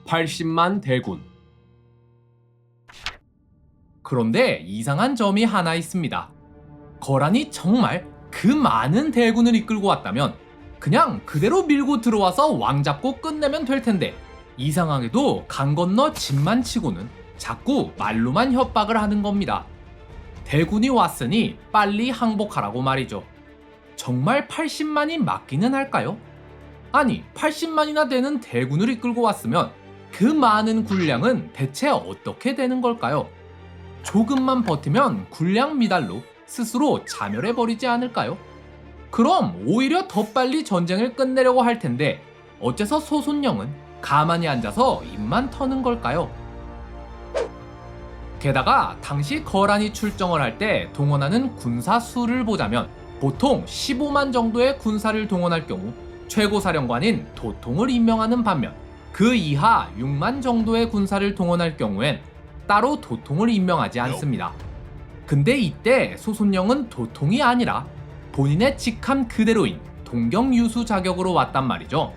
80만 대군. 그런데 이상한 점이 하나 있습니다. 거란이 정말 그 많은 대군을 이끌고 왔다면 그냥 그대로 밀고 들어와서 왕 잡고 끝내면 될 텐데, 이상하게도 강 건너 집만 치고는 자꾸 말로만 협박을 하는 겁니다. 대군이 왔으니 빨리 항복하라고 말이죠. 정말 80만이 맞기는 할까요? 아니, 80만이나 되는 대군을 이끌고 왔으면 그 많은 군량은 대체 어떻게 되는 걸까요? 조금만 버티면 군량 미달로 스스로 자멸해버리지 않을까요? 그럼 오히려 더 빨리 전쟁을 끝내려고 할 텐데 어째서 소손영은 가만히 앉아서 입만 터는 걸까요? 게다가 당시 거란이 출정을 할 때 동원하는 군사 수를 보자면 보통 15만 정도의 군사를 동원할 경우 최고사령관인 도통을 임명하는 반면, 그 이하 6만 정도의 군사를 동원할 경우엔 따로 도통을 임명하지 않습니다. 근데 이때 소손영은 도통이 아니라 본인의 직함 그대로인 동경유수 자격으로 왔단 말이죠.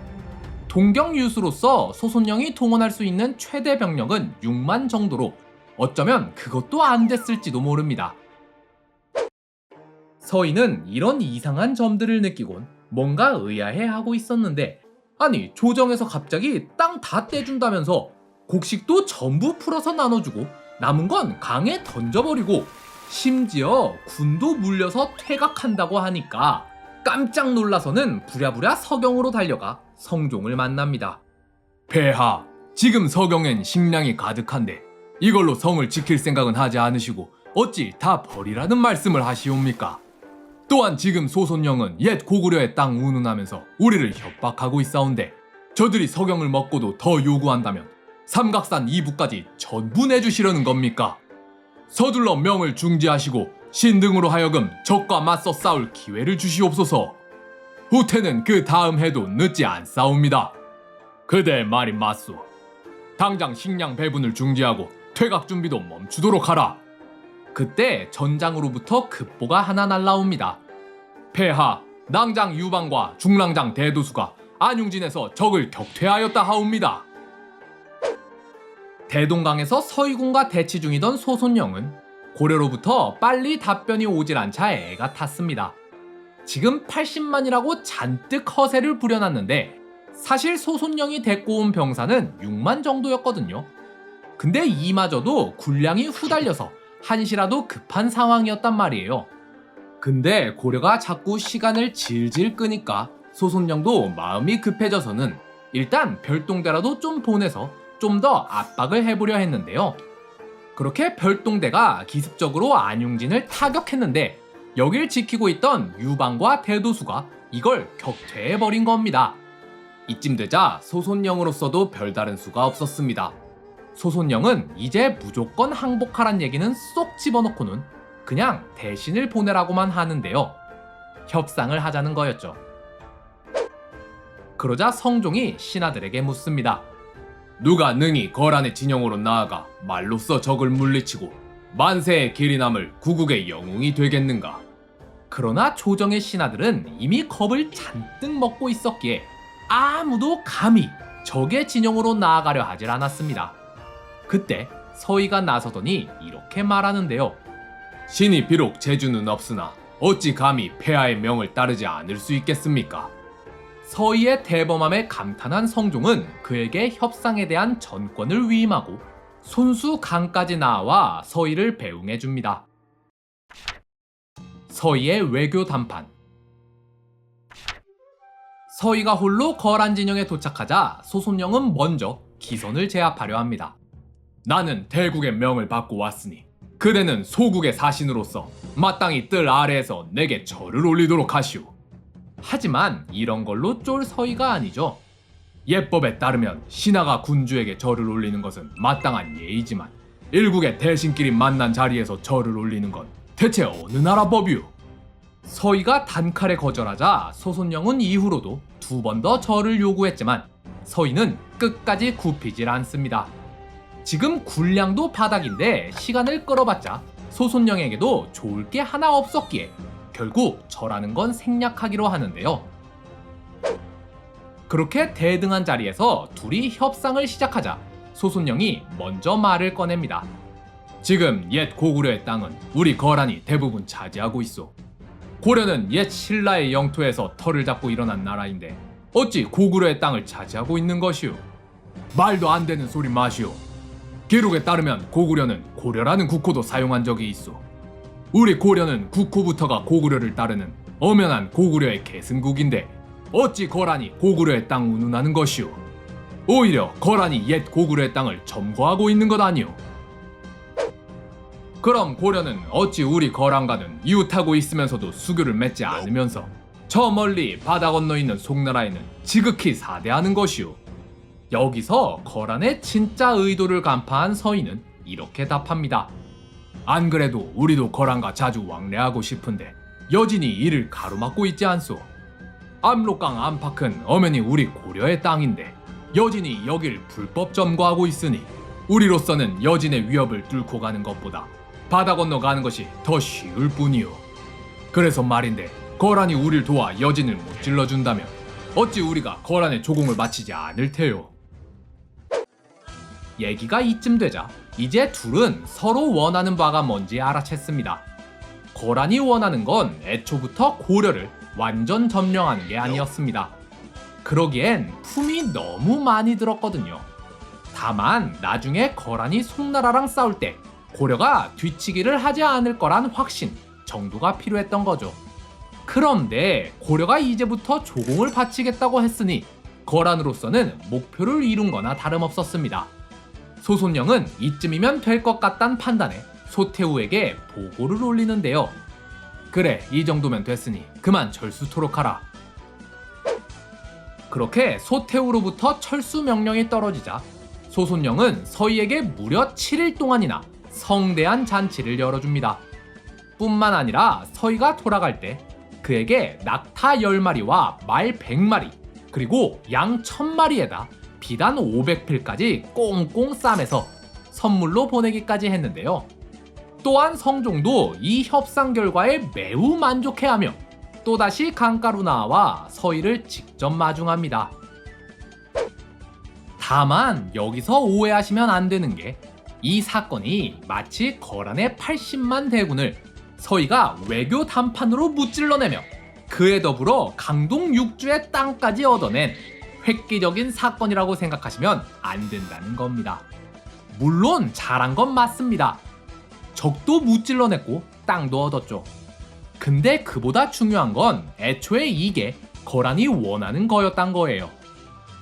동경유수로서 소손영이 동원할 수 있는 최대 병력은 6만 정도로 어쩌면 그것도 안 됐을지도 모릅니다. 서희는 이런 이상한 점들을 느끼곤 뭔가 의아해하고 있었는데, 아니, 조정에서 갑자기 땅 다 떼준다면서 곡식도 전부 풀어서 나눠주고 남은 건 강에 던져버리고 심지어 군도 물려서 퇴각한다고 하니까 깜짝 놀라서는 부랴부랴 서경으로 달려가 성종을 만납니다. 폐하, 지금 서경엔 식량이 가득한데 이걸로 성을 지킬 생각은 하지 않으시고 어찌 다 버리라는 말씀을 하시옵니까? 또한 지금 소손영은 옛 고구려의 땅 운운하면서 우리를 협박하고 있사온데, 저들이 서경을 먹고도 더 요구한다면 삼각산 이북까지 전부 내주시려는 겁니까? 서둘러 명을 중지하시고 신등으로 하여금 적과 맞서 싸울 기회를 주시옵소서. 후퇴는 그 다음 해도 늦지 않사옵니다. 그대의 말이 맞소. 당장 식량 배분을 중지하고 퇴각 준비도 멈추도록 하라. 그때 전장으로부터 급보가 하나 날라옵니다. 폐하, 낭장 유방과 중랑장 대도수가 안용진에서 적을 격퇴하였다 하옵니다. 대동강에서 서희군과 대치 중이던 소손영은 고려로부터 빨리 답변이 오질 않자 애가 탔습니다. 지금 80만이라고 잔뜩 허세를 부려놨는데 사실 소손영이 데리고 온 병사는 6만 정도였거든요. 근데 이마저도 군량이 후달려서 한시라도 급한 상황이었단 말이에요. 근데 고려가 자꾸 시간을 질질 끄니까 소손영도 마음이 급해져서는 일단 별동대라도 좀 보내서 좀 더 압박을 해보려 했는데요. 그렇게 별동대가 기습적으로 안용진을 타격했는데 여길 지키고 있던 유방과 대도수가 이걸 격퇴해버린 겁니다. 이쯤 되자 소손영으로서도 별다른 수가 없었습니다. 소손영은 이제 무조건 항복하란 얘기는 쏙 집어넣고는 그냥 대신을 보내라고만 하는데요. 협상을 하자는 거였죠. 그러자 성종이 신하들에게 묻습니다. 누가 능히 거란의 진영으로 나아가 말로써 적을 물리치고 만세의 길이 남을 구국의 영웅이 되겠는가? 그러나 조정의 신하들은 이미 겁을 잔뜩 먹고 있었기에 아무도 감히 적의 진영으로 나아가려 하질 않았습니다. 그때 서희가 나서더니 이렇게 말하는데요. 신이 비록 재주는 없으나 어찌 감히 폐하의 명을 따르지 않을 수 있겠습니까? 서희의 대범함에 감탄한 성종은 그에게 협상에 대한 전권을 위임하고 손수 강까지 나와 서희를 배웅해줍니다. 서희의 외교 담판. 서희가 홀로 거란 진영에 도착하자 소손영은 먼저 기선을 제압하려 합니다. 나는 대국의 명을 받고 왔으니 그대는 소국의 사신으로서 마땅히 뜰 아래에서 내게 절을 올리도록 하시오. 하지만 이런 걸로 쫄 서희가 아니죠. 예법에 따르면 신하가 군주에게 절을 올리는 것은 마땅한 예의지만 일국의 대신끼리 만난 자리에서 절을 올리는 건 대체 어느 나라 법이오? 서희가 단칼에 거절하자 소손영은 이후로도 2번 더 절을 요구했지만 서희는 끝까지 굽히질 않습니다. 지금 군량도 바닥인데 시간을 끌어봤자 소손영에게도 좋을 게 하나 없었기에 결국 절하는 건 생략하기로 하는데요. 그렇게 대등한 자리에서 둘이 협상을 시작하자 소손영이 먼저 말을 꺼냅니다. 지금 옛 고구려의 땅은 우리 거란이 대부분 차지하고 있어. 고려는 옛 신라의 영토에서 털을 잡고 일어난 나라인데 어찌 고구려의 땅을 차지하고 있는 것이오? 말도 안 되는 소리 마시오. 기록에 따르면 고구려는 고려라는 국호도 사용한 적이 있어. 우리 고려는 국호부터가 고구려를 따르는 엄연한 고구려의 계승국인데 어찌 거란이 고구려의 땅 운운하는 것이오? 오히려 거란이 옛 고구려의 땅을 점거하고 있는 것 아니오? 그럼 고려는 어찌 우리 거란과는 이웃하고 있으면서도 수교를 맺지 않으면서 저 멀리 바다 건너 있는 송나라에는 지극히 사대하는 것이오? 여기서 거란의 진짜 의도를 간파한 서인은 이렇게 답합니다. 안 그래도 우리도 거란과 자주 왕래하고 싶은데 여진이 이를 가로막고 있지 않소. 압록강 안팎은 엄연히 우리 고려의 땅인데 여진이 여길 불법 점거하고 있으니 우리로서는 여진의 위협을 뚫고 가는 것보다 바다 건너 가는 것이 더 쉬울 뿐이오. 그래서 말인데 거란이 우릴 도와 여진을 못 질러준다면 어찌 우리가 거란의 조공을 마치지 않을 테요. 얘기가 이쯤 되자 이제 둘은 서로 원하는 바가 뭔지 알아챘습니다. 거란이 원하는 건 애초부터 고려를 완전 점령하는 게 아니었습니다. 그러기엔 품이 너무 많이 들었거든요. 다만 나중에 거란이 송나라랑 싸울 때 고려가 뒤치기를 하지 않을 거란 확신 정도가 필요했던 거죠. 그런데 고려가 이제부터 조공을 바치겠다고 했으니 거란으로서는 목표를 이룬 거나 다름없었습니다. 소손영은 이쯤이면 될 것 같단 판단에 소태우에게 보고를 올리는데요. 그래, 이 정도면 됐으니 그만 철수토록 하라. 그렇게 소태우로부터 철수 명령이 떨어지자 소손영은 서희에게 무려 7일 동안이나 성대한 잔치를 열어줍니다. 뿐만 아니라 서희가 돌아갈 때 그에게 낙타 10마리와 말 100마리 그리고 양 1000마리에다 비단 500필까지 꽁꽁 싸매서 선물로 보내기까지 했는데요. 또한 성종도 이 협상 결과에 매우 만족해하며 또다시 강가로 나와 서희를 직접 마중합니다. 다만 여기서 오해하시면 안 되는 게 이 사건이 마치 거란의 80만 대군을 서희가 외교 담판으로 무찔러내며 그에 더불어 강동 6주의 땅까지 얻어낸 획기적인 사건이라고 생각하시면 안 된다는 겁니다. 물론 잘한 건 맞습니다. 적도 무찔러냈고 땅도 얻었죠. 근데 그보다 중요한 건 애초에 이게 거란이 원하는 거였단 거예요.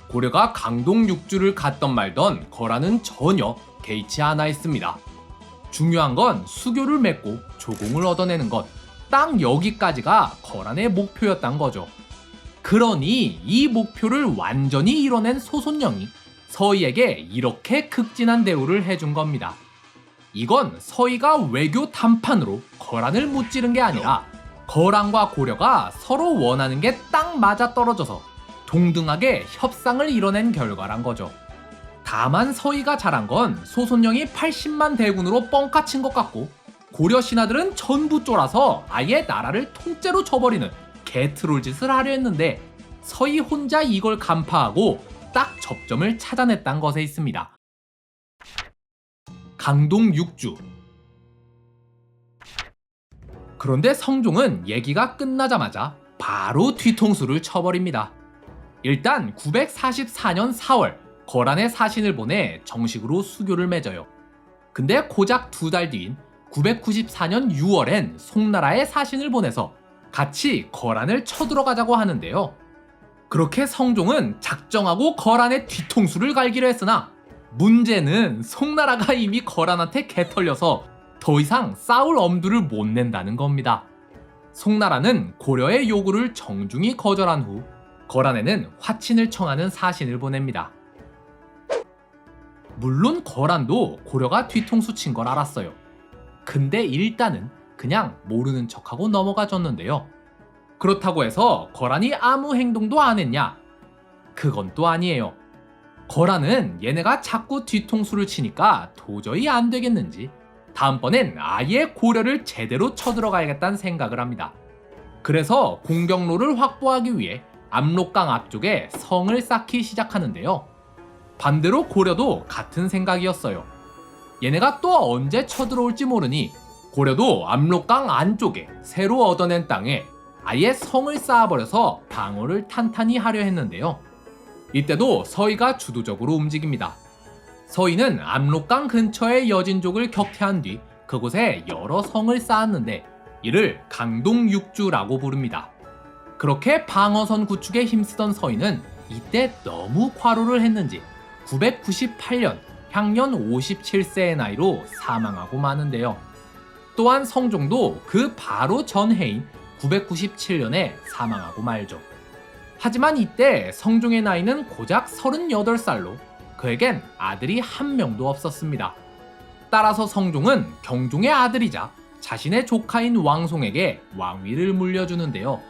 고려가 강동 6주를 갔던 말던 거란은 전혀 개의치 않아 했습니다. 중요한 건 수교를 맺고 조공을 얻어내는 것, 땅 여기까지가 거란의 목표였단 거죠. 그러니 이 목표를 완전히 이뤄낸 소손영이 서희에게 이렇게 극진한 대우를 해준 겁니다. 이건 서희가 외교 담판으로 거란을 무찌른 게 아니라 거란과 고려가 서로 원하는 게 딱 맞아떨어져서 동등하게 협상을 이뤄낸 결과란 거죠. 다만 서희가 잘한 건 소손영이 80만 대군으로 뻥까친 것 같고 고려 신하들은 전부 쫄아서 아예 나라를 통째로 쳐버리는 개트롤 짓을 하려 했는데 서희 혼자 이걸 간파하고 딱 접점을 찾아냈단 것에 있습니다. 강동 6주. 그런데 성종은 얘기가 끝나자마자 바로 뒤통수를 쳐버립니다. 일단 944년 4월 거란의 사신을 보내 정식으로 수교를 맺어요. 근데 고작 2달 뒤인 994년 6월엔 송나라에 사신을 보내서 같이 거란을 쳐들어가자고 하는데요. 그렇게 성종은 작정하고 거란의 뒤통수를 갈기로 했으나 문제는 송나라가 이미 거란한테 개털려서 더 이상 싸울 엄두를 못 낸다는 겁니다. 송나라는 고려의 요구를 정중히 거절한 후 거란에는 화친을 청하는 사신을 보냅니다. 물론 거란도 고려가 뒤통수 친 걸 알았어요. 근데 일단은 그냥 모르는 척하고 넘어가줬는데요. 그렇다고 해서 거란이 아무 행동도 안 했냐? 그건 또 아니에요. 거란은 얘네가 자꾸 뒤통수를 치니까 도저히 안 되겠는지 다음번엔 아예 고려를 제대로 쳐들어가야겠다는 생각을 합니다. 그래서 공격로를 확보하기 위해 압록강 앞쪽에 성을 쌓기 시작하는데요. 반대로 고려도 같은 생각이었어요. 얘네가 또 언제 쳐들어올지 모르니 고려도 압록강 안쪽에 새로 얻어낸 땅에 아예 성을 쌓아버려서 방어를 탄탄히 하려 했는데요. 이때도 서희가 주도적으로 움직입니다. 서희는 압록강 근처의 여진족을 격퇴한 뒤 그곳에 여러 성을 쌓았는데 이를 강동육주라고 부릅니다. 그렇게 방어선 구축에 힘쓰던 서희는 이때 너무 과로를 했는지 998년 향년 57세의 나이로 사망하고 마는데요. 또한 성종도 그 바로 전해인 997년에 사망하고 말죠. 하지만 이때 성종의 나이는 고작 38살로 그에겐 아들이 한 명도 없었습니다. 따라서 성종은 경종의 아들이자 자신의 조카인 왕송에게 왕위를 물려주는데요.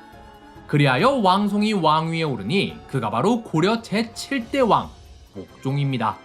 그리하여 왕송이 왕위에 오르니 그가 바로 고려 제7대 왕 목종입니다.